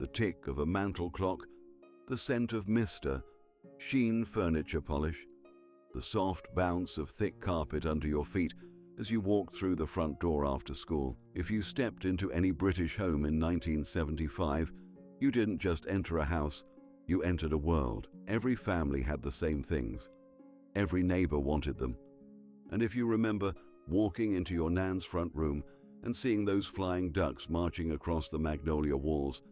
the tick of a mantel clock, the scent of Mr. Sheen furniture polish, the soft bounce of thick carpet under your feet as you walked through the front door after school. If you stepped into any British home in 1975, you didn't just enter a house, you entered a world. Every family had the same things. Every neighbor wanted them. And if you remember walking into your nan's front room and seeing those flying ducks marching across the magnolia walls,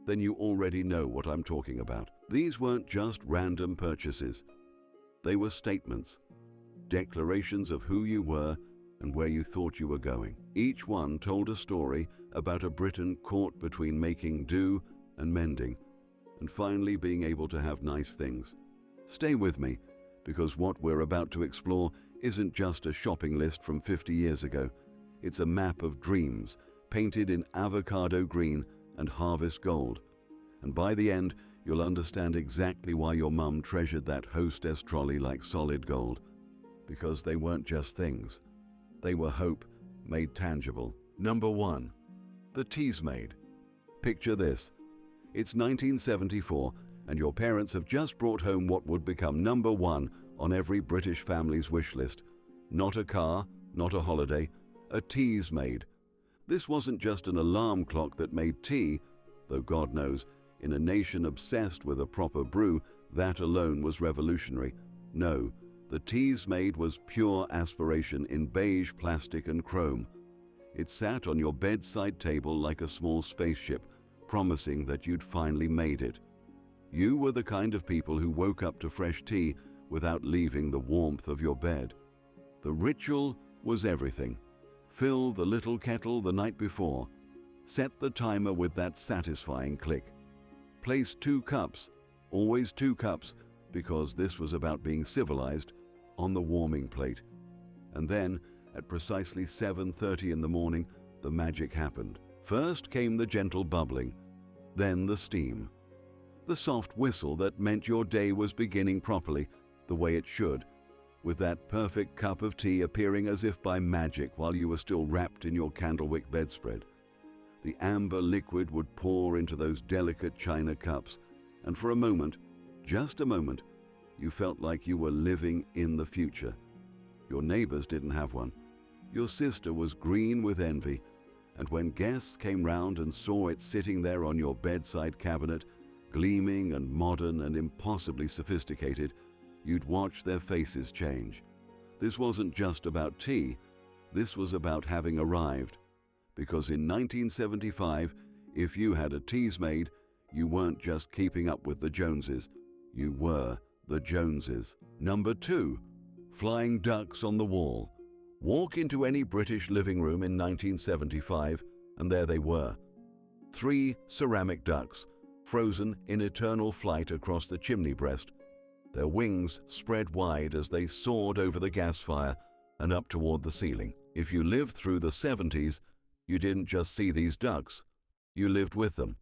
then you already know what I'm talking about. These weren't just random purchases. They were statements, declarations of who you were and where you thought you were going. Each one told a story about a Briton caught between making do and mending, and finally being able to have nice things. Stay with me, because what we're about to explore isn't just a shopping list from 50 years ago. It's a map of dreams, painted in avocado green and harvest gold. And by the end, you'll understand exactly why your mum treasured that hostess trolley like solid gold. Because they weren't just things. They were hope made tangible. Number 1. The Teasmade. Picture this. It's 1974, and your parents have just brought home what would become number 1 on every British family's wish list. Not a car, not a holiday, a Teasmade. This wasn't just an alarm clock that made tea, though God knows, in a nation obsessed with a proper brew, that alone was revolutionary. No, the Teasmade was pure aspiration in beige plastic and chrome. It sat on your bedside table like a small spaceship, promising that you'd finally made it. You were the kind of people who woke up to fresh tea without leaving the warmth of your bed. The ritual was everything. Fill the little kettle the night before. Set the timer with that satisfying click. Place 2 cups, always 2 cups, because this was about being civilized, on the warming plate. And then, at precisely 7:30 in the morning, the magic happened. First came the gentle bubbling, then the steam. The soft whistle that meant your day was beginning properly, the way it should, with that perfect cup of tea appearing as if by magic while you were still wrapped in your candlewick bedspread. The amber liquid would pour into those delicate china cups, and for a moment, just a moment, you felt like you were living in the future. Your neighbors didn't have one. Your sister was green with envy, and when guests came round and saw it sitting there on your bedside cabinet, gleaming and modern and impossibly sophisticated, you'd watch their faces change. This wasn't just about tea, this was about having arrived. Because in 1975, if you had a Teasmade, you weren't just keeping up with the Joneses, you were the Joneses. Number 2. Flying ducks on the wall. Walk into any British living room in 1975, and there they were. 3 ceramic ducks, frozen in eternal flight across the chimney breast, their wings spread wide as they soared over the gas fire and up toward the ceiling. If you lived through the 70s, you didn't just see these ducks, you lived with them.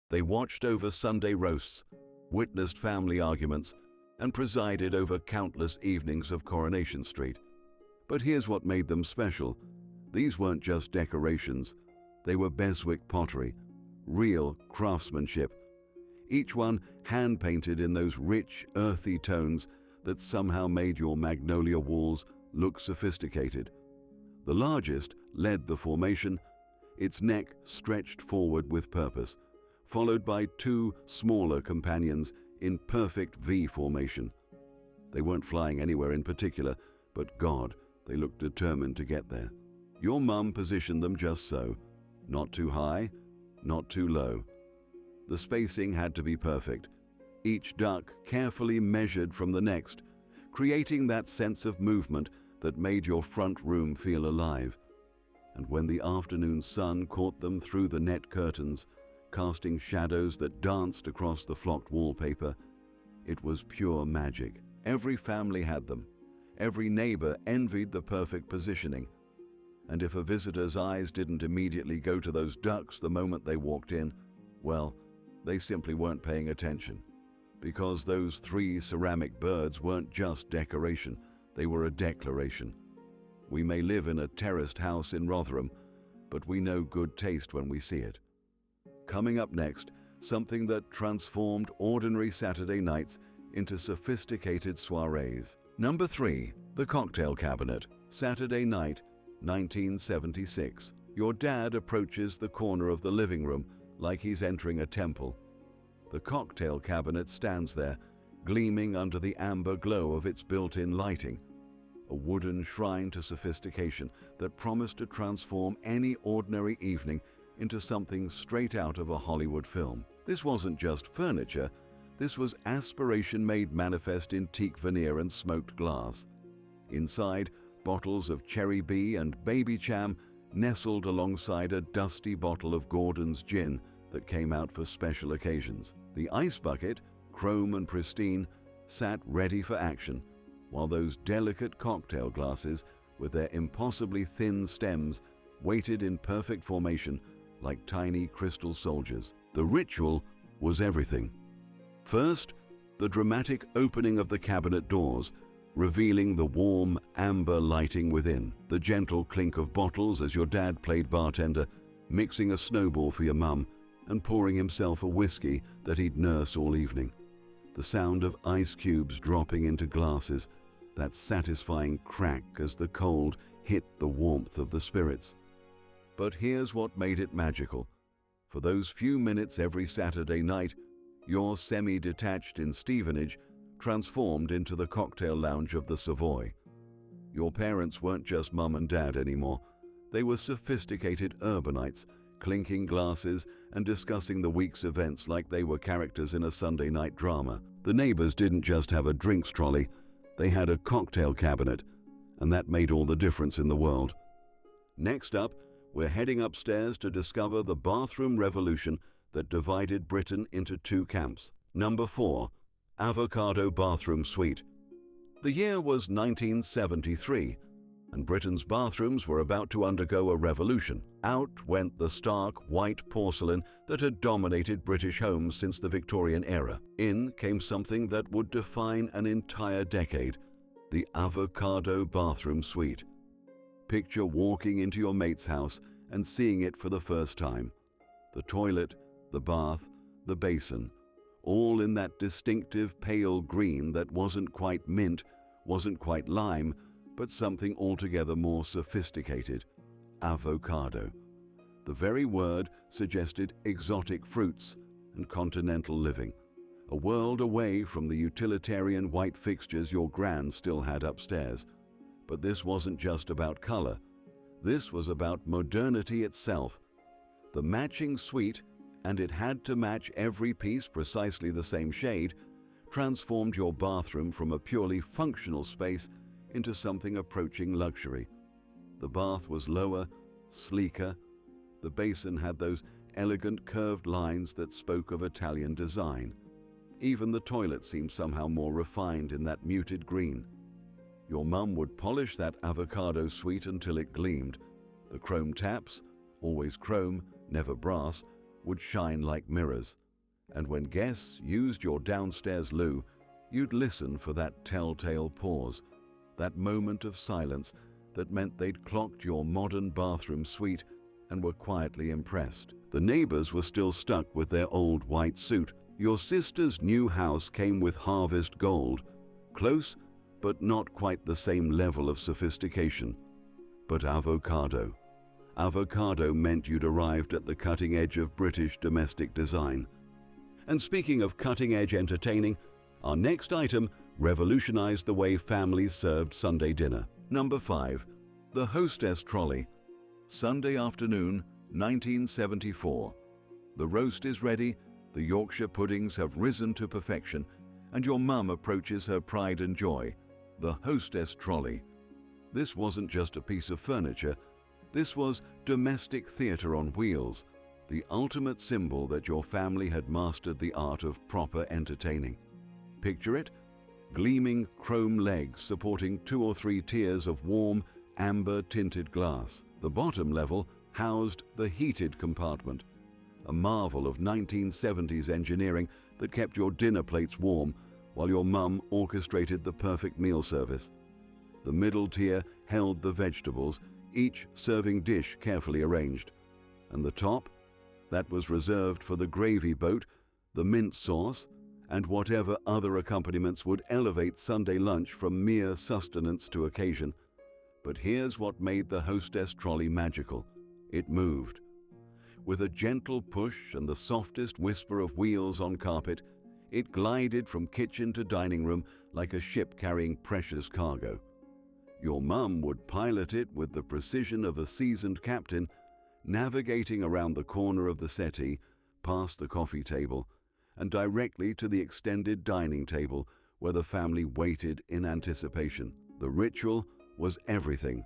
They watched over Sunday roasts, witnessed family arguments, and presided over countless evenings of Coronation Street. But here's what made them special. These weren't just decorations. They were Beswick pottery, real craftsmanship. Each one hand-painted in those rich, earthy tones that somehow made your magnolia walls look sophisticated. The largest led the formation, its neck stretched forward with purpose, followed by 2 smaller companions in perfect V formation. They weren't flying anywhere in particular, but God, they looked determined to get there. Your mum positioned them just so, not too high, not too low. The spacing had to be perfect, each duck carefully measured from the next, creating that sense of movement that made your front room feel alive. And when the afternoon sun caught them through the net curtains, casting shadows that danced across the flocked wallpaper, it was pure magic. Every family had them. Every neighbor envied the perfect positioning. And if a visitor's eyes didn't immediately go to those ducks the moment they walked in, well, they simply weren't paying attention. Because those 3 ceramic birds weren't just decoration, they were a declaration. We may live in a terraced house in Rotherham, but we know good taste when we see it. Coming up next, something that transformed ordinary Saturday nights into sophisticated soirees. Number 3. The cocktail cabinet. Saturday night, 1976. Your dad approaches the corner of the living room like he's entering a temple. The cocktail cabinet stands there, gleaming under the amber glow of its built-in lighting, a wooden shrine to sophistication that promised to transform any ordinary evening into something straight out of a Hollywood film. This wasn't just furniture, this was aspiration made manifest in teak veneer and smoked glass. Inside, bottles of Cherry B and Baby Cham nestled alongside a dusty bottle of Gordon's gin that came out for special occasions. The ice bucket, chrome and pristine, sat ready for action, while those delicate cocktail glasses, with their impossibly thin stems, waited in perfect formation like tiny crystal soldiers. The ritual was everything. First, the dramatic opening of the cabinet doors, revealing the warm, amber lighting within. The gentle clink of bottles as your dad played bartender, mixing a snowball for your mum and pouring himself a whiskey that he'd nurse all evening. The sound of ice cubes dropping into glasses, that satisfying crack as the cold hit the warmth of the spirits. But here's what made it magical. For those few minutes every Saturday night, your semi-detached in Stevenage transformed into the cocktail lounge of the Savoy. Your parents weren't just mum and dad anymore. They were sophisticated urbanites, clinking glasses and discussing the week's events like they were characters in a Sunday night drama. The neighbors didn't just have a drinks trolley, they had a cocktail cabinet, and that made all the difference in the world. Next up, we're heading upstairs to discover the bathroom revolution that divided Britain into two camps. Number 4. Avocado Bathroom Suite. The year was 1973, and Britain's bathrooms were about to undergo a revolution. Out went the stark white porcelain that had dominated British homes since the Victorian era. In came something that would define an entire decade: the avocado bathroom suite. Picture walking into your mate's house and seeing it for the first time. The toilet, the bath, the basin, all in that distinctive pale green that wasn't quite mint, wasn't quite lime, but something altogether more sophisticated: avocado. The very word suggested exotic fruits and continental living, a world away from the utilitarian white fixtures your gran still had upstairs. But this wasn't just about color. This was about modernity itself. The matching suite, and it had to match every piece precisely the same shade, transformed your bathroom from a purely functional space into something approaching luxury. The bath was lower, sleeker. The basin had those elegant curved lines that spoke of Italian design. Even the toilet seemed somehow more refined in that muted green. Your mum would polish that avocado suite until it gleamed. The chrome taps, always chrome, never brass, would shine like mirrors. And when guests used your downstairs loo, you'd listen for that telltale pause, that moment of silence that meant they'd clocked your modern bathroom suite and were quietly impressed. The neighbors were still stuck with their old white suit. Your sister's new house came with harvest gold, close but not quite the same level of sophistication. But avocado. Avocado meant you'd arrived at the cutting edge of British domestic design. And speaking of cutting-edge entertaining, our next item revolutionized the way families served Sunday dinner. Number 5. The hostess trolley. Sunday afternoon, 1974. The roast is ready, the Yorkshire puddings have risen to perfection, and your mum approaches her pride and joy, the hostess trolley. This wasn't just a piece of furniture, this was domestic theatre on wheels, the ultimate symbol that your family had mastered the art of proper entertaining. Picture it: gleaming chrome legs supporting 2 or 3 tiers of warm, amber-tinted glass. The bottom level housed the heated compartment, a marvel of 1970s engineering that kept your dinner plates warm while your mum orchestrated the perfect meal service. The middle tier held the vegetables, each serving dish carefully arranged. And the top? That was reserved for the gravy boat, the mint sauce, and whatever other accompaniments would elevate Sunday lunch from mere sustenance to occasion. But here's what made the hostess trolley magical. It moved. With a gentle push and the softest whisper of wheels on carpet, it glided from kitchen to dining room like a ship carrying precious cargo. Your mum would pilot it with the precision of a seasoned captain, navigating around the corner of the settee, past the coffee table, and directly to the extended dining table where the family waited in anticipation. The ritual was everything.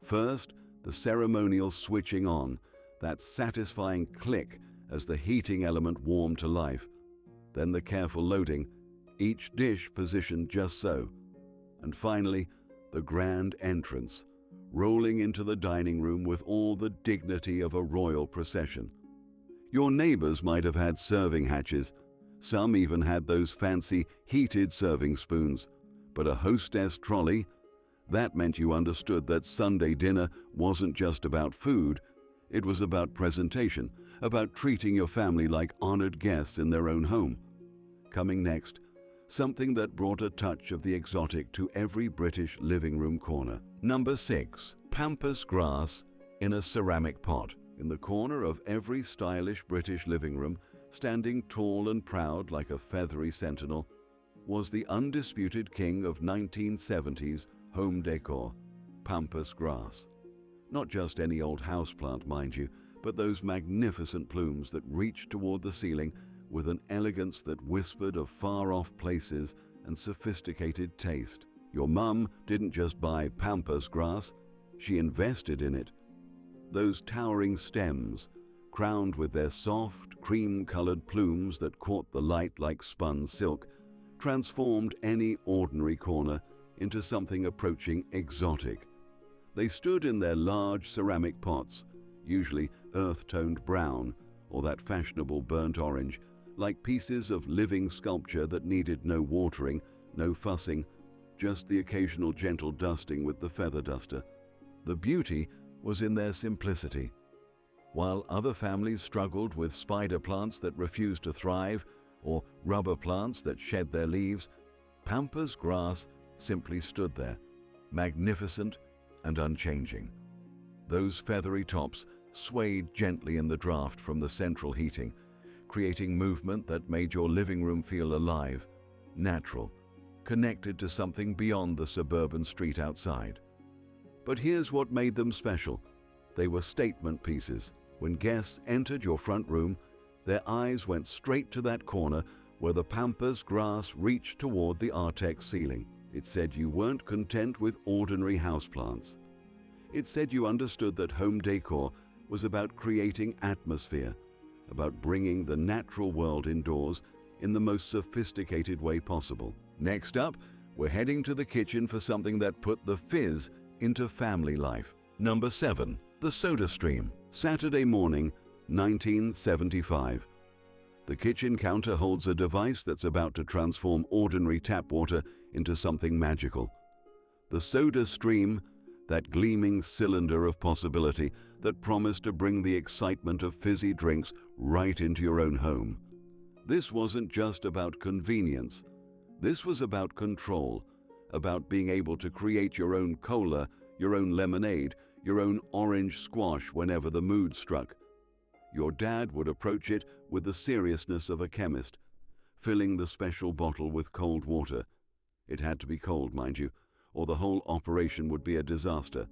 First, the ceremonial switching on, that satisfying click as the heating element warmed to life. Then the careful loading, each dish positioned just so. And finally, the grand entrance, rolling into the dining room with all the dignity of a royal procession. Your neighbors might have had serving hatches. Some even had those fancy heated serving spoons. But a hostess trolley, that meant you understood that Sunday dinner wasn't just about food. It was about presentation, about treating your family like honored guests in their own home. Coming next, something that brought a touch of the exotic to every British living room corner. Number 6. Pampas grass in a ceramic pot. In the corner of every stylish British living room, standing tall and proud like a feathery sentinel, was the undisputed king of 1970s home decor, pampas grass. Not just any old houseplant, mind you, but those magnificent plumes that reached toward the ceiling with an elegance that whispered of far-off places and sophisticated taste. Your mum didn't just buy pampas grass, she invested in it. Those towering stems, crowned with their soft, cream-colored plumes that caught the light like spun silk, transformed any ordinary corner into something approaching exotic. They stood in their large ceramic pots, usually earth-toned brown or that fashionable burnt orange, like pieces of living sculpture that needed no watering, no fussing, just the occasional gentle dusting with the feather duster. The beauty was in their simplicity. While other families struggled with spider plants that refused to thrive or rubber plants that shed their leaves, pampas grass simply stood there, magnificent and unchanging. Those feathery tops swayed gently in the draft from the central heating, creating movement that made your living room feel alive, natural, connected to something beyond the suburban street outside. But here's what made them special. They were statement pieces. When guests entered your front room, their eyes went straight to that corner where the pampas grass reached toward the Artex ceiling. It said you weren't content with ordinary houseplants. It said you understood that home decor was about creating atmosphere, about bringing the natural world indoors in the most sophisticated way possible. Next up, we're heading to the kitchen for something that put the fizz into family life. Number 7. The Soda Stream. Saturday morning, 1975. The kitchen counter holds a device that's about to transform ordinary tap water into something magical. The Soda Stream, that gleaming cylinder of possibility that promised to bring the excitement of fizzy drinks right into your own home. This wasn't just about convenience. This was about control, about being able to create your own cola, your own lemonade, your own orange squash whenever the mood struck. Your dad would approach it with the seriousness of a chemist, filling the special bottle with cold water. It had to be cold, mind you, or the whole operation would be a disaster.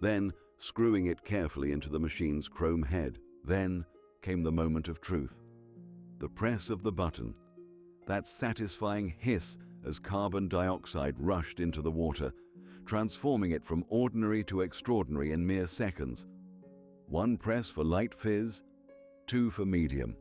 Then, screwing it carefully into the machine's chrome head. Then came the moment of truth. The press of the button. That satisfying hiss as carbon dioxide rushed into the water, transforming it from ordinary to extraordinary in mere seconds. 1 press for light fizz, 2 for medium,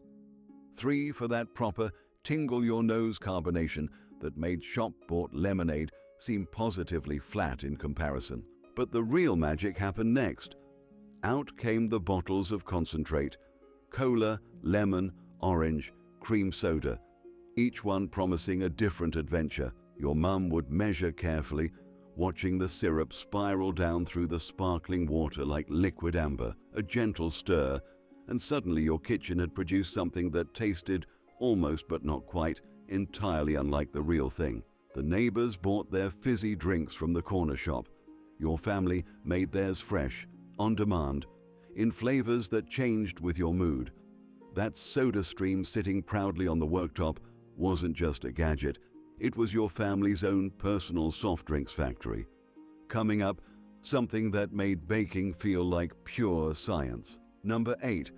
3 for that proper tingle-your-nose carbonation that made shop-bought lemonade seem positively flat in comparison. But the real magic happened next. Out came the bottles of concentrate, cola, lemon, orange, cream soda, each one promising a different adventure. Your mum would measure carefully, watching the syrup spiral down through the sparkling water like liquid amber, a gentle stir, and suddenly your kitchen had produced something that tasted, almost but not quite, entirely unlike the real thing. The neighbors bought their fizzy drinks from the corner shop. Your family made theirs fresh, on demand, in flavors that changed with your mood. That soda stream sitting proudly on the worktop wasn't just a gadget, it was your family's own personal soft drinks factory. Coming up, something that made baking feel like pure science. Number 8.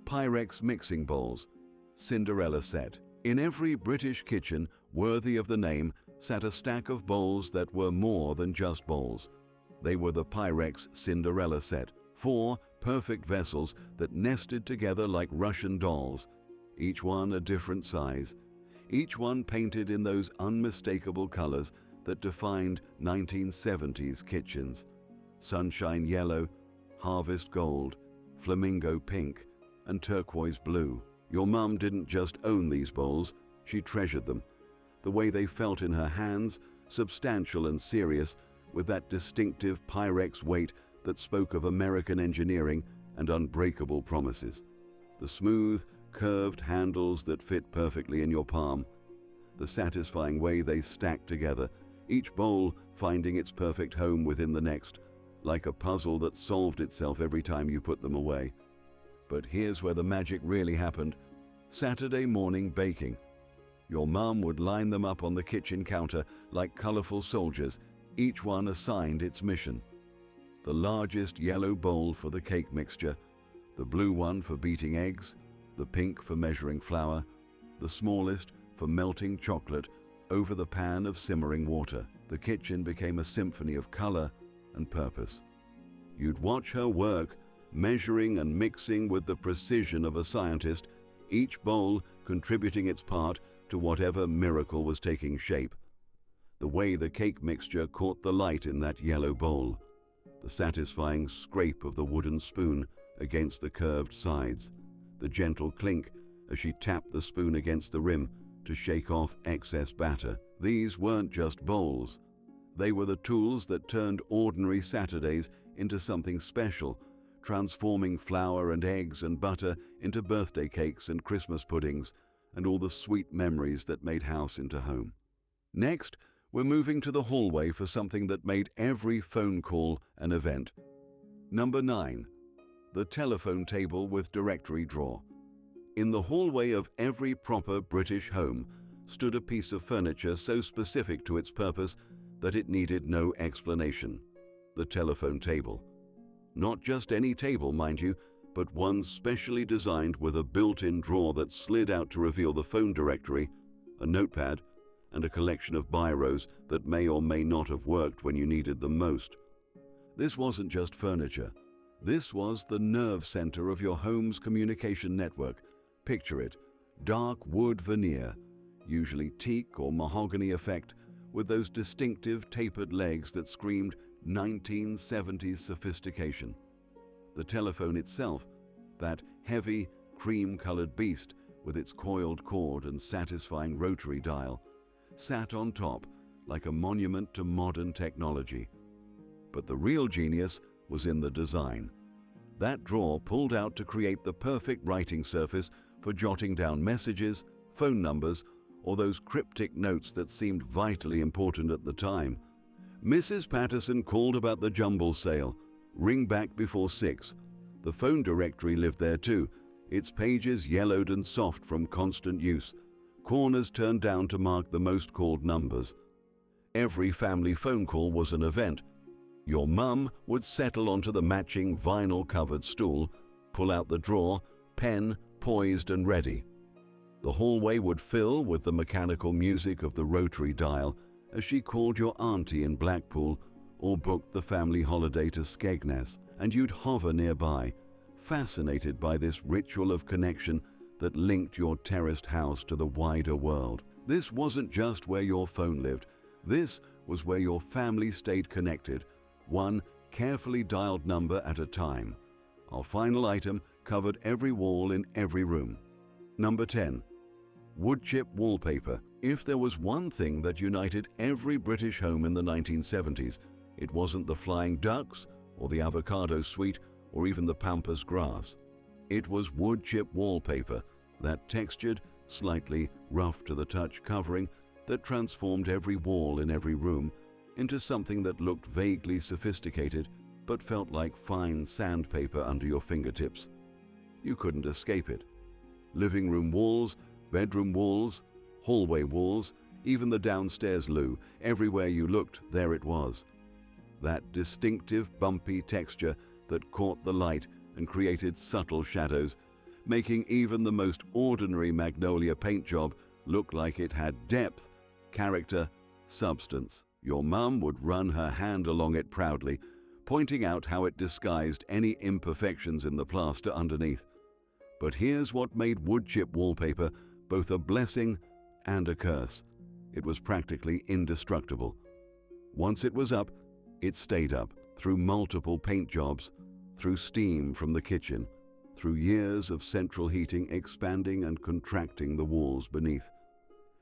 Pyrex mixing bowls, Cinderella set. In every British kitchen worthy of the name sat a stack of bowls that were more than just bowls. They were the Pyrex Cinderella set, 4 perfect vessels that nested together like Russian dolls, each one a different size, each one painted in those unmistakable colors that defined 1970s kitchens: sunshine yellow, harvest gold, flamingo pink, and turquoise blue. Your mum didn't just own these bowls, she treasured them. The way they felt in her hands, substantial and serious, with that distinctive Pyrex weight that spoke of American engineering and unbreakable promises. The smooth, curved handles that fit perfectly in your palm. The satisfying way they stacked together, each bowl finding its perfect home within the next, like a puzzle that solved itself every time you put them away. But here's where the magic really happened. Saturday morning baking. Your mum would line them up on the kitchen counter like colorful soldiers, each one assigned its mission. The largest yellow bowl for the cake mixture, the blue one for beating eggs, the pink for measuring flour, the smallest for melting chocolate over the pan of simmering water. The kitchen became a symphony of color and purpose. You'd watch her work, measuring and mixing with the precision of a scientist, each bowl contributing its part to whatever miracle was taking shape. The way the cake mixture caught the light in that yellow bowl, the satisfying scrape of the wooden spoon against the curved sides, the gentle clink as she tapped the spoon against the rim to shake off excess batter. These weren't just bowls. They were the tools that turned ordinary Saturdays into something special, transforming flour and eggs and butter into birthday cakes and Christmas puddings and all the sweet memories that made house into home. Next, we're moving to the hallway for something that made every phone call an event. Number 9. The telephone table with directory drawer. In the hallway of every proper British home stood a piece of furniture so specific to its purpose that it needed no explanation: the telephone table. Not just any table, mind you, but one specially designed with a built-in drawer that slid out to reveal the phone directory, a notepad, and a collection of biros that may or may not have worked when you needed them most. This wasn't just furniture. This was the nerve center of your home's communication network. Picture it: dark wood veneer, usually teak or mahogany effect, with those distinctive tapered legs that screamed 1970s sophistication. The telephone itself, that heavy, cream-colored beast with its coiled cord and satisfying rotary dial, sat on top like a monument to modern technology. But the real genius was in the design. That drawer pulled out to create the perfect writing surface for jotting down messages, phone numbers, or those cryptic notes that seemed vitally important at the time. Mrs. Patterson called about the jumble sale. Ring back before 6. The phone directory lived there too, its pages yellowed and soft from constant use, corners turned down to mark the most called numbers. Every family phone call was an event. Your mum would settle onto the matching vinyl-covered stool, pull out the drawer, pen poised and ready. The hallway would fill with the mechanical music of the rotary dial as she called your auntie in Blackpool or booked the family holiday to Skegness, and you'd hover nearby, fascinated by this ritual of connection that linked your terraced house to the wider world. This wasn't just where your phone lived. This was where your family stayed connected, one carefully dialed number at a time. Our final item covered every wall in every room. Number 10. Wood chip wallpaper. If there was one thing that united every British home in the 1970s, it wasn't the flying ducks or the avocado suite or even the pampas grass. It was wood chip wallpaper, that textured, slightly rough to the touch covering that transformed every wall in every room into something that looked vaguely sophisticated but felt like fine sandpaper under your fingertips. You couldn't escape it. Living room walls, bedroom walls, hallway walls, even the downstairs loo, everywhere you looked, there it was. That distinctive, bumpy texture that caught the light and created subtle shadows, making even the most ordinary magnolia paint job look like it had depth, character, substance. Your mum would run her hand along it proudly, pointing out how it disguised any imperfections in the plaster underneath. But here's what made wood chip wallpaper both a blessing and a curse. It was practically indestructible. Once it was up, it stayed up through multiple paint jobs, through steam from the kitchen, through years of central heating expanding and contracting the walls beneath.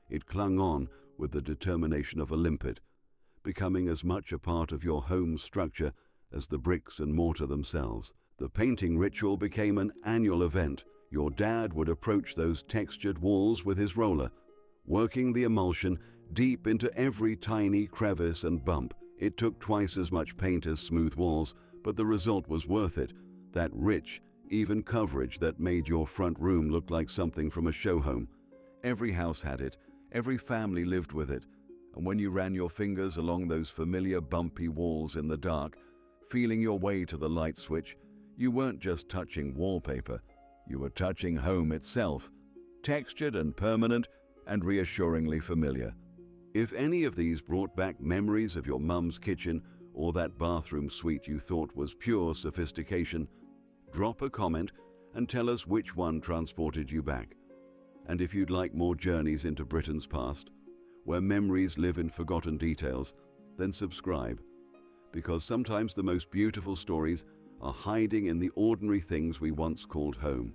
It clung on with the determination of a limpet, becoming as much a part of your home structure as the bricks and mortar themselves. The painting ritual became an annual event. Your dad would approach those textured walls with his roller, working the emulsion deep into every tiny crevice and bump. It took twice as much paint as smooth walls, but the result was worth it. That rich, even coverage that made your front room look like something from a show home. Every house had it, every family lived with it, and when you ran your fingers along those familiar bumpy walls in the dark, feeling your way to the light switch, you weren't just touching wallpaper, you were touching home itself, textured and permanent and reassuringly familiar. If any of these brought back memories of your mum's kitchen or that bathroom suite you thought was pure sophistication, drop a comment and tell us which one transported you back. And if you'd like more journeys into Britain's past, where memories live in forgotten details, then subscribe, because sometimes the most beautiful stories are hiding in the ordinary things we once called home.